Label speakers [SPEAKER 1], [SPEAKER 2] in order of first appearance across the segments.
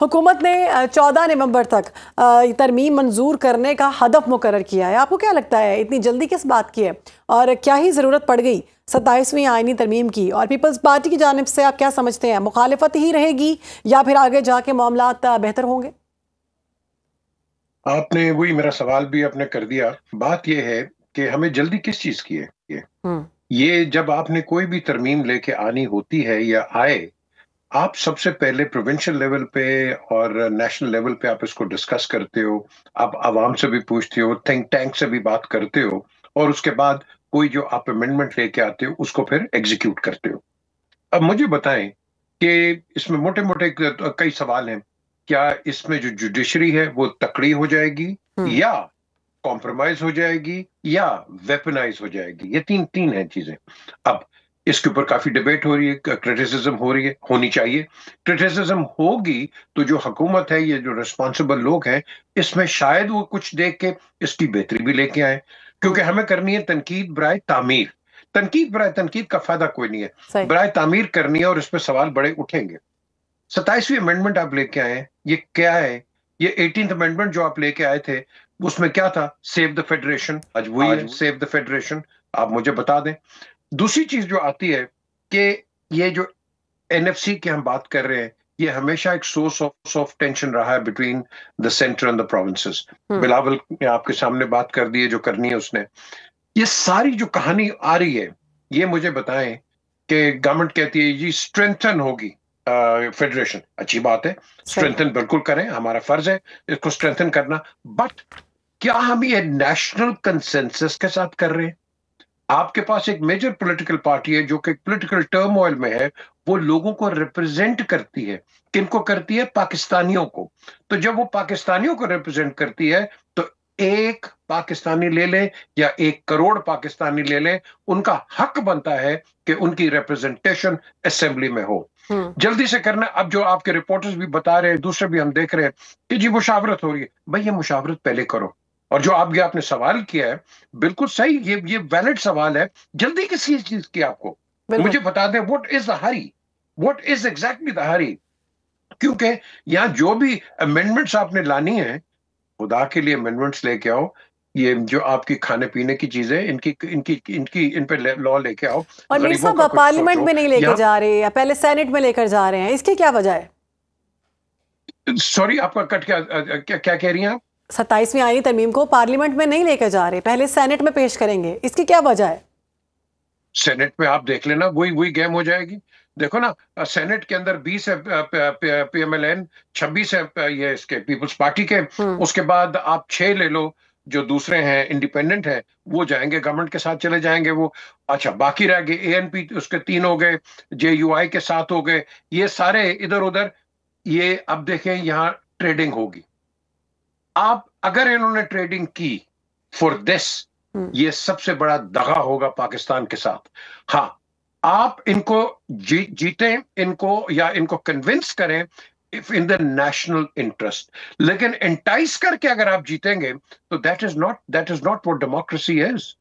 [SPEAKER 1] हुकूमत ने 14 नवंबर तक तरमीम मंजूर करने का हदफ मुकर्रर किया है। आपको क्या लगता है इतनी जल्दी किस बात की है और क्या ही ज़रूरत पड़ गई 27वीं आईनी तरमीम की? और पीपल्स पार्टी की जानिब से आप क्या समझते हैं, मुखालिफत ही रहेगी या फिर आगे जाके मामलात बेहतर होंगे?
[SPEAKER 2] आपने वही मेरा सवाल भी आपने कर दिया। बात यह है कि हमें जल्दी किस चीज की है। ये जब आपने कोई भी तरमीम लेके आनी होती है या आए, आप सबसे पहले प्रोविंशियल लेवल पे और नेशनल लेवल पे आप इसको डिस्कस करते हो, आप आवाम से भी पूछते हो, थिंक टैंक से भी बात करते हो, और उसके बाद कोई जो आप अमेंडमेंट लेके आते हो उसको फिर एग्जीक्यूट करते हो। अब मुझे बताएं कि इसमें मोटे मोटे कई सवाल हैं। क्या इसमें जो जुडिशरी है वो तकड़ी हो जाएगी, या कॉम्प्रोमाइज हो जाएगी, या वेपनाइज हो जाएगी? ये तीन तीन है चीजें। अब इसके ऊपर काफी डिबेट हो रही है, क्रिटिसिज्म हो रही है, होनी चाहिए। क्रिटिसिज्म होगी तो जो हुकूमत है, ये जो रिस्पॉन्सिबल लोग हैं, इसमें शायद वो कुछ देख के इसकी बेहतरी भी लेके आए, क्योंकि हमें करनी है तनकीद बराए तामीर। तनकीद बराए तनकीद का फायदा कोई नहीं है, बराए तामीर करनी है और इस पर सवाल बड़े उठेंगे। 27वीं अमेंडमेंट आप लेके आए, ये क्या है? ये 18th अमेंडमेंट जो आप लेके आए थे, उसमें क्या था? Save the federation. आज वही है, सेव द फेडरेशन। आप मुझे बता दें। दूसरी चीज जो आती है कि ये जो एनएफसी की हम बात कर रहे हैं, ये हमेशा एक सोर्स ऑफ टेंशन रहा है between the centre and the provinces. Bilawal ने आपके सामने बात कर दी है जो करनी है उसने। ये सारी जो कहानी आ रही है, ये मुझे बताएं कि गवर्नमेंट कहती है जी स्ट्रेंथन होगी फेडरेशन। अच्छी बात है, स्ट्रेंथन बिल्कुल करें, हमारा फर्ज है इसको स्ट्रेंथन करना। बट क्या हम ये नेशनल कंसेंसस के साथ कर रहे हैं? आपके पास एक मेजर पॉलिटिकल पार्टी है जो कि पॉलिटिकल टर्मोइल में है, वो लोगों को रिप्रेजेंट करती है। किनको करती है? पाकिस्तानियों को। तो जब वो पाकिस्तानियों को रिप्रेजेंट करती है, तो एक पाकिस्तानी ले लें या 1 करोड़ पाकिस्तानी ले लें, उनका हक बनता है कि उनकी रिप्रेजेंटेशन असेंबली में हो। जल्दी से करना। अब जो आपके रिपोर्टर्स भी बता रहे हैं, दूसरे भी हम देख रहे हैं कि जी मुशावरत हो रही है। भाई ये मुशावरत पहले करो। और जो आपने सवाल किया है, बिल्कुल सही, ये वैलिड सवाल है। जल्दी किसी चीज की आपको मुझे बता दें, what is the hurry? What is exactly the hurry? क्योंकि यहां जो भी अमेंडमेंट्स आपने लानी है, खुदा के लिए अमेंडमेंट्स लेके आओ। ये जो आपकी खाने पीने की चीजें, इनकी इनकी इनकी इन पे लॉ लेके आओ।
[SPEAKER 1] और मीर साहब पार्लियामेंट में नहीं लेके जा रहे या पहले सेनेट में लेकर जा रहे हैं, इसकी क्या वजह है?
[SPEAKER 2] सॉरी, आपका कट क्या कह रही हैं आप?
[SPEAKER 1] 27वीं आईनी तरमीम को पार्लियामेंट में नहीं लेकर जा रहे, पहले सेनेट में पेश करेंगे, इसकी क्या वजह है?
[SPEAKER 2] सेनेट में आप देख लेना, वही गेम हो जाएगी। देखो ना, सेनेट के अंदर 20 है पीएमएलएन, 26 है ये इसके पीपल्स पार्टी के। उसके बाद आप 6 ले लो जो दूसरे हैं, इंडिपेंडेंट है, वो जाएंगे गवर्नमेंट के साथ चले जाएंगे वो। अच्छा, बाकी रह गए एएनपी, उसके 3 हो गए, जेयूआई के 7 हो गए, ये सारे इधर उधर। ये अब देखें, यहाँ ट्रेडिंग होगी। आप अगर इन्होंने ट्रेडिंग की फॉर दिस, ये सबसे बड़ा दगा होगा पाकिस्तान के साथ। हाँ, आप इनको जीतें इनको, या इनको कन्विंस करें if in the national interest, लेकिन एंटाइस करके अगर आप जीतेंगे तो that is not what democracy is.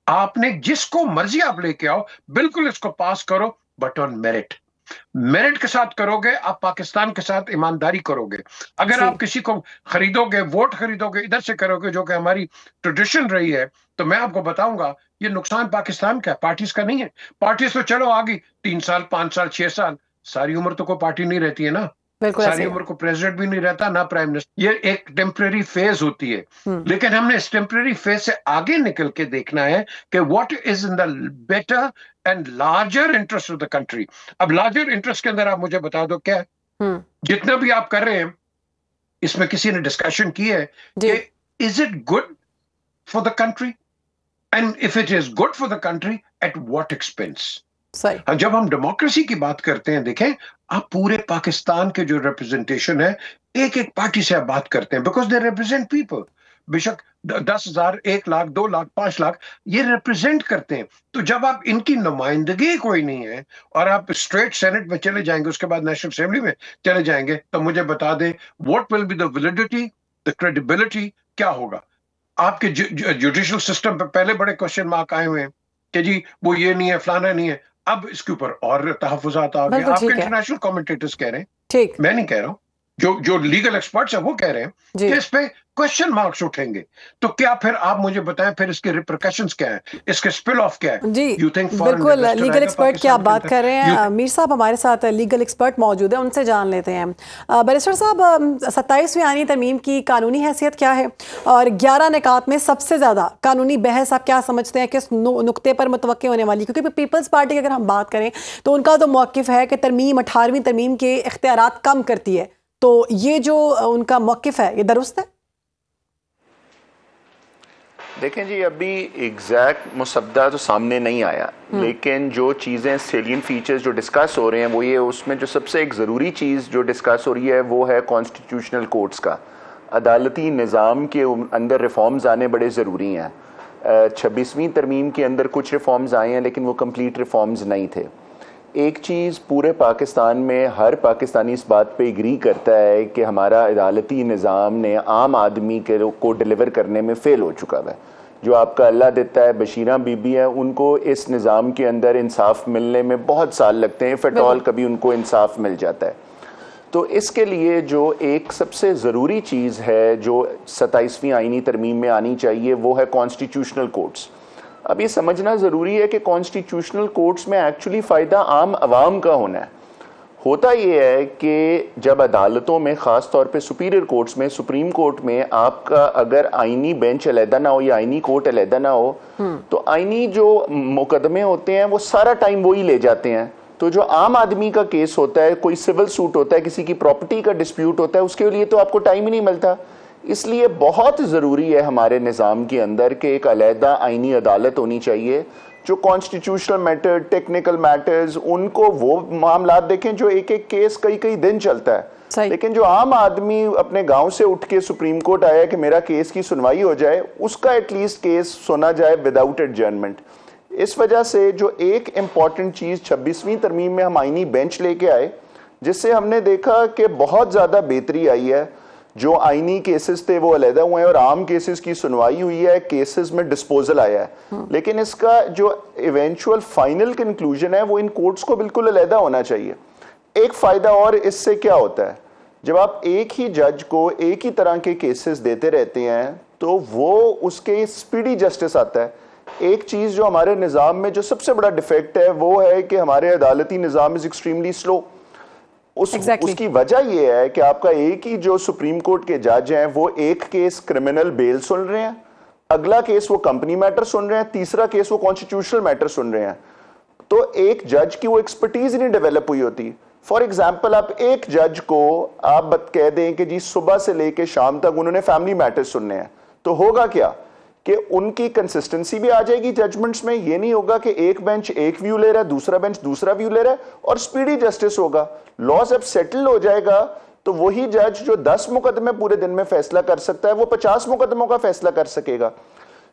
[SPEAKER 2] आपने जिसको मर्जी आप लेके आओ, बिल्कुल इसको पास करो, बट ऑन मेरिट के साथ करोगे, आप पाकिस्तान के साथ ईमानदारी करोगे। अगर आप किसी को खरीदोगे, वोट खरीदोगे, इधर से करोगे, जो कि हमारी ट्रेडिशन रही है, तो मैं आपको बताऊंगा ये नुकसान पाकिस्तान का है, पार्टीज का नहीं है। पार्टीज तो चलो आ गई, 3 साल 5 साल 6 साल, सारी उम्र तो कोई पार्टी नहीं रहती है ना। सारी उम्र को प्रेसिडेंट भी नहीं रहता, ना प्राइम मिनिस्टर। ये एक टेम्परेरी फेज होती है। लेकिन हमने इस टेम्परेरी फेज से आगे निकल के देखना है कि what is in the better and larger interest of the country. अब लार्जर इंटरेस्ट के अंदर आप मुझे बता दो क्या है? जितना भी आप कर रहे हैं, इसमें किसी ने डिस्कशन की है कि is it good for the country, and if it is good for the country, at what expense? जब हम डेमोक्रेसी की बात करते हैं, देखें, आप पूरे पाकिस्तान के जो रिप्रेजेंटेशन है, एक एक पार्टी से आप बात करते हैं, बिकॉज दे रिप्रेजेंट पीपल। बेशक 10,000, 1 लाख, 2 लाख, 5 लाख, ये रिप्रेजेंट करते हैं। तो जब आप इनकी नुमाइंदगी कोई नहीं है और आप स्ट्रेट सेनेट में चले जाएंगे, उसके बाद नेशनल असेंबली में चले जाएंगे, तो मुझे बता दें what will be the validity, the credibility, क्या होगा? आपके जुडिशल सिस्टम पे पहले बड़े क्वेश्चन मार्क आए हुए हैं कि जी वो ये नहीं है, फलाना नहीं है। अब इसके ऊपर और तहफुजात आ गए। आपके इंटरनेशनल कमेंटेटर्स कह रहे हैं, मैं नहीं कह रहा हूं। जो जो लीगल एक्सपर्ट्स हैं वो कह रहे हैं कि इस पे क्वेश्चन मार्क्स उठेंगे। तो क्या फिर आप मुझे बताएं, फिर इसके रिपरकशंस क्या है, इसके स्पिल ऑफ क्या है?
[SPEAKER 1] जी
[SPEAKER 2] यू थिंक
[SPEAKER 1] बिल्कुल, लीगल एक्सपर्ट की आप बात कर रहे हैं। मीर साहब हमारे साथ लीगल एक्सपर्ट मौजूद है, उनसे जान लेते हैं। बैरिस्टर साहब, 27वीं आईनी तरमीम की कानूनी हैसियत क्या है, और 11 निकात में सबसे ज़्यादा कानूनी बहस आप क्या समझते हैं, किस नुक्ते पर मुतवक्के होने वाली? क्योंकि पीपल्स पार्टी की अगर हम बात करें तो उनका तो मौक़िफ़ है कि तरमीम 18वीं तरमीम के इख्तियारात कम करती है, तो ये जो उनका मौक़िफ़ है ये दुरुस्त है?
[SPEAKER 3] देखें जी, अभी एग्जैक्ट मुसद्दा तो सामने नहीं आया, लेकिन जो चीज़ें सेलियंट फीचर्स जो डिस्कस हो रहे हैं वो ये, उसमें जो सबसे एक ज़रूरी चीज़ जो डिस्कस हो रही है वो है कॉन्स्टिट्यूशनल कोर्ट्स का। अदालती निज़ाम के अंदर रिफॉर्म्स आने बड़े ज़रूरी हैं। 26वीं तरमीम के अंदर कुछ रिफॉर्म्स आए हैं, लेकिन वो कंप्लीट रिफॉर्म्स नहीं थे। एक चीज़ पूरे पाकिस्तान में हर पाकिस्तानी इस बात पे एग्री करता है कि हमारा अदालती निज़ाम ने आम आदमी को डिलीवर करने में फ़ेल हो चुका है। जो आपका अल्लाह देता है, बशीरा बीबी है, उनको इस निज़ाम के अंदर इंसाफ मिलने में बहुत साल लगते हैं, फटॉल कभी उनको इंसाफ मिल जाता है। तो इसके लिए जो एक सबसे ज़रूरी चीज़ है जो 27वीं आईनी तरमीम में आनी चाहिए वो है कॉन्स्टिट्यूशनल कोर्ट्स। अब ये समझना ज़रूरी है कि कॉन्स्टिट्यूशनल कोर्ट्स में एक्चुअली फ़ायदा आम आवाम का होना है। होता ये है कि जब अदालतों में, ख़ास तौर पे सुपीरियर कोर्ट्स में, सुप्रीम कोर्ट में आपका अगर आईनी बेंच अलहदा ना हो या आईनी कोर्ट अलहदा ना हो, तो आईनी जो मुकदमे होते हैं वो सारा टाइम वही ले जाते हैं। तो जो आम आदमी का केस होता है, कोई सिविल सूट होता है, किसी की प्रॉपर्टी का डिस्प्यूट होता है, उसके लिए तो आपको टाइम ही नहीं मिलता। इसलिए बहुत ज़रूरी है हमारे निज़ाम के अंदर कि एक अलहदा आईनी अदालत होनी चाहिए जो कॉन्स्टिट्यूशनल मैटर, टेक्निकल मैटर्स, उनको वो मामलात देखें जो एक एक केस कई कई दिन चलता है। लेकिन जो आम आदमी अपने गांव से उठ के सुप्रीम कोर्ट आया कि मेरा केस की सुनवाई हो जाए, उसका एटलीस्ट केस सुना जाए विदाउट एडजर्नमेंट। इस वजह से जो एक इम्पॉर्टेंट चीज़ 26वीं तरमीम में हम आईनी बेंच लेके आए, जिससे हमने देखा कि बहुत ज़्यादा बेहतरी आई है। जो आईनी केसेस थे वो अलहदा हुए हैं और आम केसेस की सुनवाई हुई है, केसेस में डिस्पोजल आया है। लेकिन इसका जो इवेंचुअल फाइनल कंक्लूजन है वो इन कोर्ट्स को बिल्कुल अलहदा होना चाहिए। एक फ़ायदा और इससे क्या होता है, जब आप एक ही जज को एक ही तरह के केसेस देते रहते हैं तो वो उसके स्पीडी जस्टिस आता है। एक चीज़ जो हमारे निज़ाम में जो सबसे बड़ा डिफेक्ट है वो है कि हमारे अदालती निज़ाम इज़ एक्सट्रीमली स्लो। उसकी वजह यह है कि आपका एक ही जो सुप्रीम कोर्ट के जज हैं वो एक केस क्रिमिनल बेल सुन रहे हैं, अगला केस वो कंपनी मैटर सुन रहे हैं, तीसरा केस वो कॉन्स्टिट्यूशनल मैटर सुन रहे हैं। तो एक जज की वो एक्सपर्टीज नहीं डेवलप हुई होती। फॉर एग्जाम्पल, आप एक जज को आप कह दें कि जी सुबह से लेकर शाम तक उन्होंने फैमिली मैटर सुनने हैं, तो होगा क्या कि उनकी कंसिस्टेंसी भी आ जाएगी जजमेंट्स में। ये नहीं होगा कि एक बेंच एक व्यू ले रहा है, दूसरा बेंच दूसरा व्यू ले रहा है, और स्पीडी जस्टिस होगा। लॉ जब सेटल हो जाएगा तो वही जज जो 10 मुकदमे पूरे दिन में फैसला कर सकता है वो 50 मुकदमों का फैसला कर सकेगा।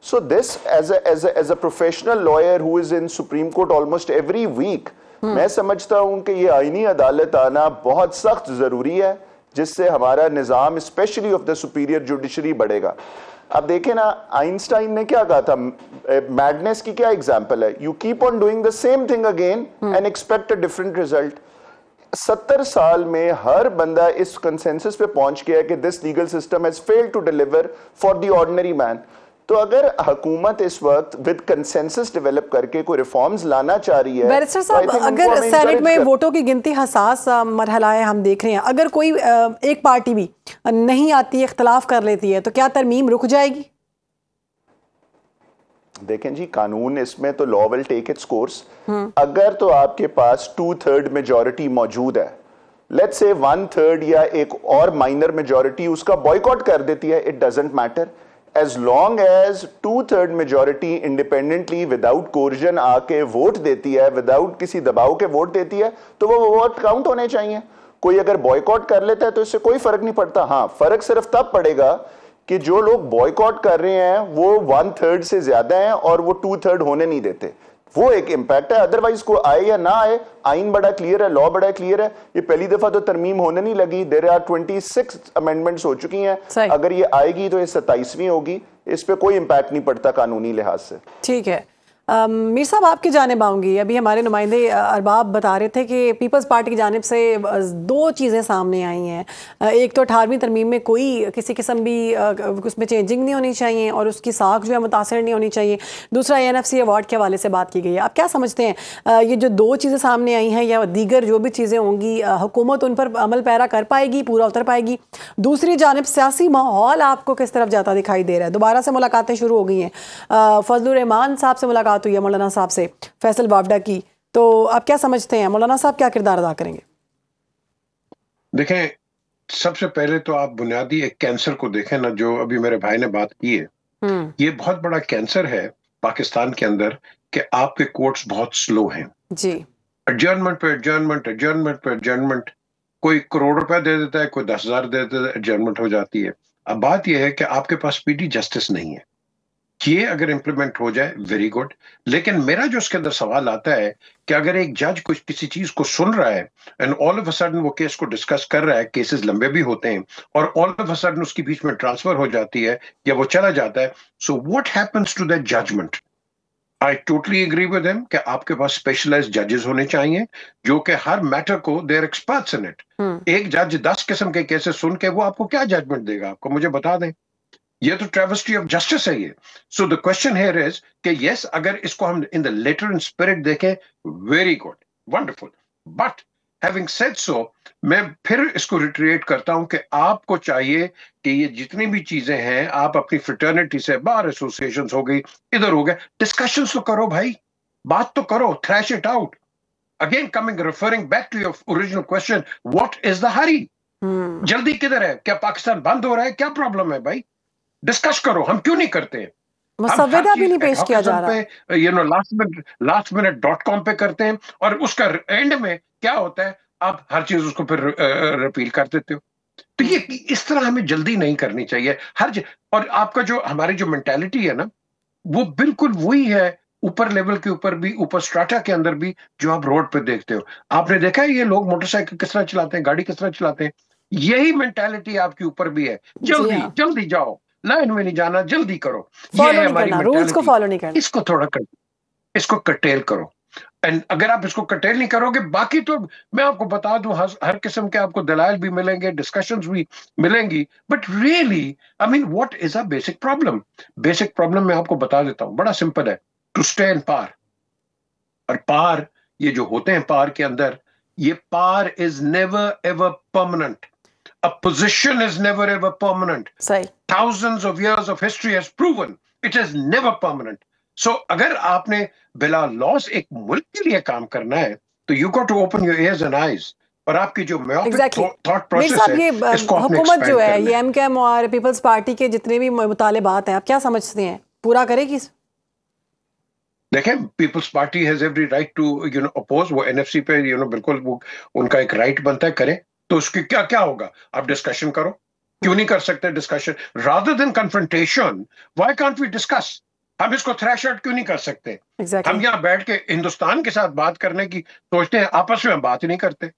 [SPEAKER 3] So this as a professional lawyer who is in Supreme Court almost every week, मैं समझता हूं कि ये आईनी अदालत आना बहुत सख्त जरूरी है, जिससे हमारा निजाम specially of the superior judiciary बढ़ेगा। अब देखें ना, आइंस्टाइन ने क्या कहा था, मैडनेस की क्या एग्जांपल है, you keep on doing the same thing again and expect a different result. 70 साल में हर बंदा इस कंसेंसस पे पहुंच गया कि this legal system has failed to deliver for the ordinary man. तो अगर हुकूमत इस वक्त विद कंसेंसस डेवलप करके कोई रिफॉर्म्स लाना चाह रही है,
[SPEAKER 1] बैरिस्टर साहब, अगर सेनेट में वोटों की गिनती हसास मरहला है, हम देख रहे हैं, अगर कोई एक पार्टी भी नहीं आती, इख्तलाफ कर लेती है, तो क्या तरमीम रुक जाएगी?
[SPEAKER 3] देखें जी, कानून इसमें तो law will take its course. अगर तो आपके पास 2/3 मेजॉरिटी मौजूद है, लेट्स से 1/3 या एक और माइनर मेजॉरिटी उसका बॉयकॉट कर देती है, it doesn't matter. As long as 2/3 majority independently without coercion आके वोट देती है, विदाउट किसी दबाव के वोट देती है, तो वो वोट काउंट होने चाहिए। कोई अगर बॉयकॉट कर लेता है तो इससे कोई फर्क नहीं पड़ता। हाँ, फर्क सिर्फ तब पड़ेगा कि जो लोग बॉयकॉट कर रहे हैं वो 1/3 से ज्यादा हैं और वो 2/3 होने नहीं देते, वो एक इम्पैक्ट है। अदरवाइज को आए या ना आए, आइन बड़ा क्लियर है, लॉ बड़ा क्लियर है। ये पहली दफा तो तरमीम होने नहीं लगी, देयर आर 26 अमेंडमेंट्स हो चुकी हैं। अगर ये आएगी तो ये 27वीं होगी, इस पे कोई इम्पैक्ट नहीं पड़ता कानूनी लिहाज से।
[SPEAKER 1] ठीक है। मीर साहब आपकी जानिब आऊँगी। अभी हमारे नुमाइंदे अरबाब बता रहे थे कि पीपल्स पार्टी की जानिब से दो चीज़ें सामने आई हैं। एक तो 18वीं तरमीम में कोई किसी किस्म भी उसमें चेंजिंग नहीं होनी चाहिए और उसकी साख जो है मुतासर नहीं होनी चाहिए। दूसरा NFC अवार्ड के हवाले से बात की गई है। आप क्या समझते हैं ये जो दो चीज़ें सामने आई हैं या दीगर जो भी चीज़ें होंगी हुकूमत उन पर अमल पैरा कर पाएगी, पूरा उतर पाएगी? दूसरी जानिब सियासी माहौल आपको किस तरफ जाता दिखाई दे रहा है? दोबारा से मुलाकातें शुरू हो गई हैं। फजलुर रहमान साहब से मुलाकात हुई है, मौलाना साहब से, फैसल वावडा की, तो आप क्या समझते हैं मौलाना साहब क्या किरदार अदा करेंगे?
[SPEAKER 2] देखें, सबसे पहले तो आप बुनियादी एक कैंसर को देखें ना, जो अभी मेरे भाई ने बात की है। ये बहुत बड़ा कैंसर है पाकिस्तान के अंदर कि आपके कोर्ट्स बहुत स्लो हैं
[SPEAKER 1] जी।
[SPEAKER 2] एडजर्नमेंट पे एडजर्नमेंट, एडजर्नमेंट पे एडजर्नमेंट। कोई करोड़ रुपए दे देता है, कोई 10,000 दे देता है, एडजर्नमेंट हो जाती है। अब बात यह है कि आपके पास स्पीडी जस्टिस नहीं है। ये अगर इंप्लीमेंट हो जाए वेरी गुड, लेकिन मेरा जो उसके अंदर सवाल आता है कि अगर एक जज कुछ किसी चीज को सुन रहा है and all of a sudden वो केस को डिस्कस कर रहा है, केसेस लंबे भी होते हैं, और ऑल ऑफ अ सडन उसके बीच में ट्रांसफर हो जाती है या वो चला जाता है, so what happens to that judgement? I totally agree with him कि आपके पास स्पेशलाइज्ड जजेस होने चाहिए जो कि हर मैटर को देयर एक्सपर्ट्स इन इट। एक जज 10 किस्म के केसेस सुन के वो आपको क्या जजमेंट देगा? आपको मुझे बता दें। ये तो ट्रेविस्टी ऑफ जस्टिस है ये। So the question here is कि यस, अगर इसको हम in the letter in spirit देखें, very good, wonderful, but having said so, मैं फिर इसको रिट्रेट करता हूं कि आपको चाहिए कि ये जितनी भी चीजें हैं, आप अपनी फ्रेटर्निटी से, बार एसोसिएशंस हो गई, इधर हो गए, डिस्कशंस तो करो भाई, बात तो करो, thrash it out. Again coming referring back to your original question, what is the hurry? जल्दी किधर है? क्या पाकिस्तान बंद हो रहा है? क्या प्रॉब्लम है भाई? डिस्कस करो, हम क्यों नहीं करते हैं?
[SPEAKER 1] मुसव्वदा भी नहीं पेश किया जा रहा,
[SPEAKER 2] यू नो, lastminute.com पे करते हैं, और उसका एंड में क्या होता है, आप हर चीज उसको फिर रिपील कर देते हो। तो ये इस तरह हमें जल्दी नहीं करनी चाहिए और आपका जो हमारी जो मेंटालिटी है ना, वो बिल्कुल वही है ऊपर लेवल के ऊपर भी, ऊपर स्ट्राटा के अंदर भी, जो आप रोड पे देखते हो। आपने देखा है ये लोग मोटरसाइकिल किस तरह चलाते हैं, गाड़ी किस तरह चलाते हैं? यही मेंटालिटी आपके ऊपर भी है। जल्दी जल्दी जाओ, लाइन में नहीं जाना, जल्दी करो, ये है हमारी
[SPEAKER 1] रूल्स को फॉलो नहीं करना।
[SPEAKER 2] इसको थोड़ा इसको कटेल करो। एंड अगर आप इसको कटेल नहीं करोगे, बाकी तो मैं आपको बता दूं, हर किस्म के आपको दलाइल भी मिलेंगे, डिस्कशंस भी मिलेंगी, but really I mean what is a basic problem? Basic problem मैं आपको बता देता हूं, बड़ा सिंपल है, टू स्टे इन पावर। और पावर, ये जो होते हैं पावर के अंदर, ये power is never ever permanent. A position is never ever permanent. Thousands of years of history has proven it is never permanent. So अगर आपने बिला लॉस एक मुल्क के लिए काम करना है, तो you got to open your ears and eyes, और आपकी जो थॉट प्रोसेस है, इसको आपने
[SPEAKER 1] हुकूमत जो है, ये MKM और पीपल्स पार्टी के जितने भी मुतालिबात हैं, आप क्या समझते हैं पूरा करेगी?
[SPEAKER 2] देखें, People's Party has every right to oppose. वो NFC पे बिल्कुल वो उनका एक राइट बनता है, करें। तो उसकी क्या क्या होगा? आप डिस्कशन करो, क्यों नहीं कर सकते discussion? Rather than confrontation, why can't we discuss? हम इसको थ्रैश आउट क्यों नहीं कर सकते? हम यहाँ बैठ के हिंदुस्तान के साथ बात करने की सोचते हैं, आपस में हम बात ही नहीं करते।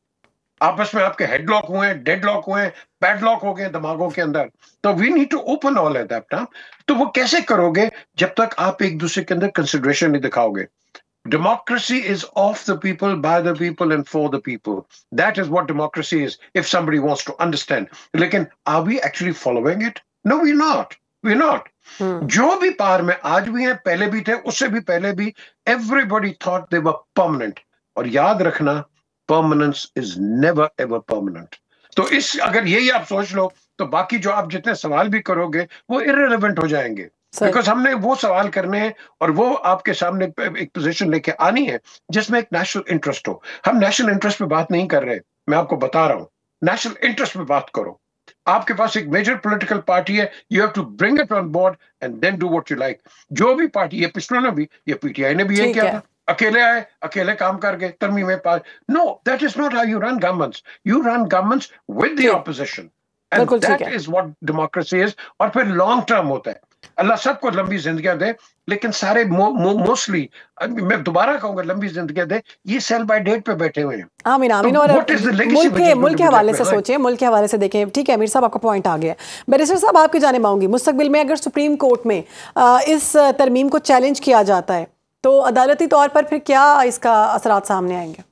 [SPEAKER 2] आपस में आपके हेडलॉक हुए हैं, डेडलॉक हुए हैं, पैडलॉक हो गए दिमागों के अंदर। तो we need to open all at that time. तो वो कैसे करोगे जब तक आप एक दूसरे के अंदर कंसिडरेशन नहीं दिखाओगे? Democracy is of the people, by the people, and for the people. That is what democracy is, if somebody wants to understand. लेकिन are we actually following it? No, we're not. We're not. जो भी power में आज भी हैं, पहले भी थे, उससे भी पहले भी, everybody thought they were permanent. और याद रखना, permanence is never ever permanent. तो अगर यही आप सोच लो, तो बाकी जो आप जितने सवाल भी करोगे, वो irrelevant हो जाएंगे। बिकॉज हमने वो सवाल करने हैं और वो आपके सामने एक पोजीशन लेके आनी है जिसमें एक नेशनल इंटरेस्ट हो। हम नेशनल इंटरेस्ट पे बात नहीं कर रहे, मैं आपको बता रहा हूं, नेशनल इंटरेस्ट पे बात करो। आपके पास एक मेजर पॉलिटिकल पार्टी है, you have to bring it on board and then do what you like. जो भी पार्टी, ये पिछले ने भी, ये PTI ने भी ये किया था, अकेले आए, अकेले काम कर गए, तरमीमें पास। No, that is not how you run governments. You run governments with the opposition, and that is what democracy is. और फिर लॉन्ग टर्म होता है। अल्लाह सबको लंबी जिंदगियां दे, लेकिन सारे मोस्टली, मैं दोबारा कहूंगा, लंबी जिंदगियां दे। ये सेल बाय डेट पे बैठे हुए हैं।
[SPEAKER 1] आमीन आमीन। और मुल्क के हवाले से सोचें, मुल्क के हवाले से देखें। ठीक है मीर साहब, आपका पॉइंट आ गया। बैरिस्टर साहब, आपकी जानिब आऊंगी। मुस्तकबिल में अगर सुप्रीम कोर्ट में इस तरमीम को चैलेंज किया जाता है तो अदालती तौर पर फिर क्या इसका असरात सामने आएंगे?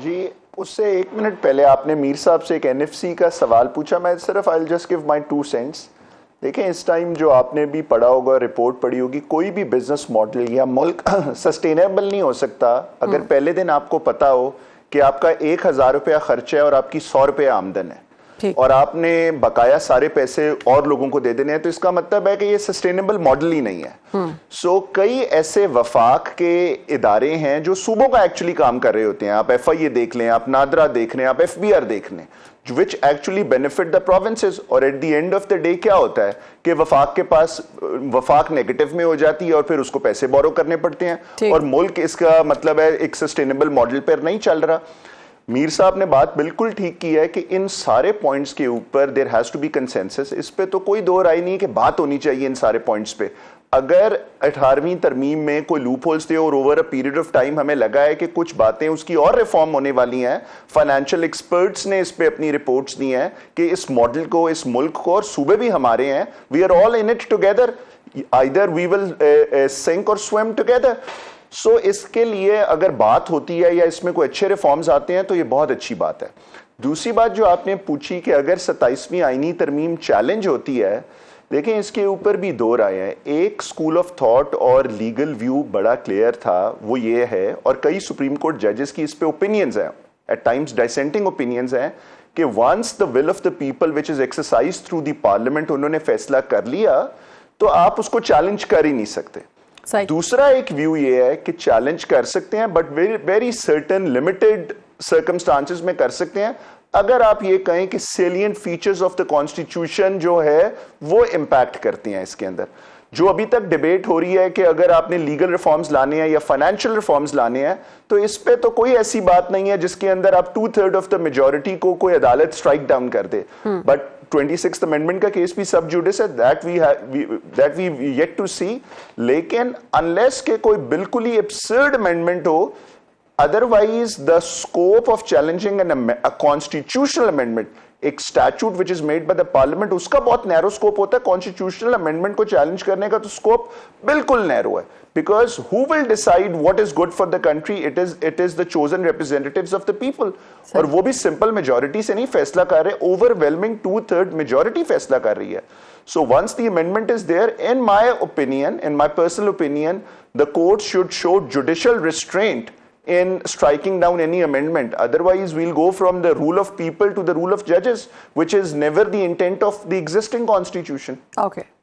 [SPEAKER 3] जी, उससे 1 मिनट पहले आपने मीर साहब से एक एनएफसी का सवाल पूछा। मैं सिर्फ I just give my 2 cents. देखें, इस टाइम जो आपने भी पढ़ा होगा, रिपोर्ट पढ़ी होगी, कोई भी बिजनेस मॉडल या मुल्क सस्टेनेबल नहीं हो सकता अगर पहले दिन आपको पता हो कि आपका 1000 रुपया खर्चा है और आपकी 100 रुपया आमदन है और आपने बकाया सारे पैसे और लोगों को दे देने हैं। तो इसका मतलब है कि ये सस्टेनेबल मॉडल ही नहीं है। सो कई ऐसे वफाक के इदारे हैं जो सूबों का एक्चुअली काम कर रहे होते हैं। आप FIA देख लें, आप नादरा देख लें, आप FBR देख लें, which actually benefit the provinces। और at the end of the day क्या होता है कि वफाक के पास वफाक नेगेटिव में हो जाती है और फिर उसको पैसे बोरो करने पड़ते हैं और मुल्क, इसका मतलब है एक सस्टेनेबल मॉडल पर नहीं चल रहा। मीर साहब ने बात बिल्कुल ठीक की है कि इन सारे पॉइंट्स के ऊपर there has to be consensus. इस पे तो कोई दो राय नहीं कि बात होनी चाहिए इन सारे पॉइंट्स पे। अगर 18वीं तरमीम में कोई लूप होल्स थे और over a period of time हमें लगा है कि कुछ बातें उसकी और रिफॉर्म होने वाली हैं, फाइनेंशियल एक्सपर्ट्स ने इस पे अपनी रिपोर्ट्स दी हैं कि इस मॉडल को, इस मुल्क को, और सूबे भी हमारे हैं, we are all in it together, either we will sink और स्विम टुगेदर। सो इसके लिए अगर बात होती है या इसमें कोई अच्छे रिफॉर्म्स आते हैं तो ये बहुत अच्छी बात है। दूसरी बात जो आपने पूछी कि अगर 27वीं आईनी तरमीम चैलेंज होती है, देखें इसके ऊपर भी दो राय हैं। एक स्कूल ऑफ थॉट और लीगल व्यू बड़ा क्लियर था, वो ये है, और कई सुप्रीम कोर्ट जजेस की इस पे ओपिनियंस हैं, एट टाइम्स डिसेंटिंग ओपिनियंस हैं, कि once the will of the people which is exercise through the parliament, उन्होंने फैसला कर लिया तो आप उसको चैलेंज कर ही नहीं सकते। दूसरा एक व्यू ये है कि चैलेंज कर सकते हैं but very certain limited circumstances में कर सकते हैं, अगर आप ये कहें कि salient features of the constitution जो है वो इंपैक्ट करती हैं इसके अंदर। जो अभी तक डिबेट हो रही है कि अगर आपने लीगल रिफॉर्म्स लाने हैं या फाइनेंशियल रिफॉर्म्स लाने हैं, तो इस पे तो कोई ऐसी बात नहीं है जिसके अंदर आप 2/3 ऑफ द मेजॉरिटी को कोई अदालत स्ट्राइक डाउन कर दे। बट 26th अमेंडमेंट का केस भी सब जुडिस है, दैट वी येट टू सी। लेकिन अनलेस के कोई बिल्कुल ही एब्सर्ड अमेंडमेंट हो, otherwise the scope of challenging a constitutional amendment, एक statute which is made by the parliament, उसका बहुत नैरो स्कोप होता है। कॉन्स्टिट्यूशनल अमेंडमेंट को चैलेंज करने का तो स्कोप बिल्कुल नैरो है, because who will decide what is good for the country? It is the chosen representatives of the people, और वो भी सिंपल मेजॉरिटी से नहीं फैसला कर रहे, ओवरवेलमिंग 2/3 मेजॉरिटी फैसला कर रही है। So once the amendment is there, in my opinion, in my personal opinion, the court should show judicial restraint in striking down any amendment. Otherwise, we'll go from the rule of people to the rule of judges, which is never the intent of the existing constitution.
[SPEAKER 1] Okay.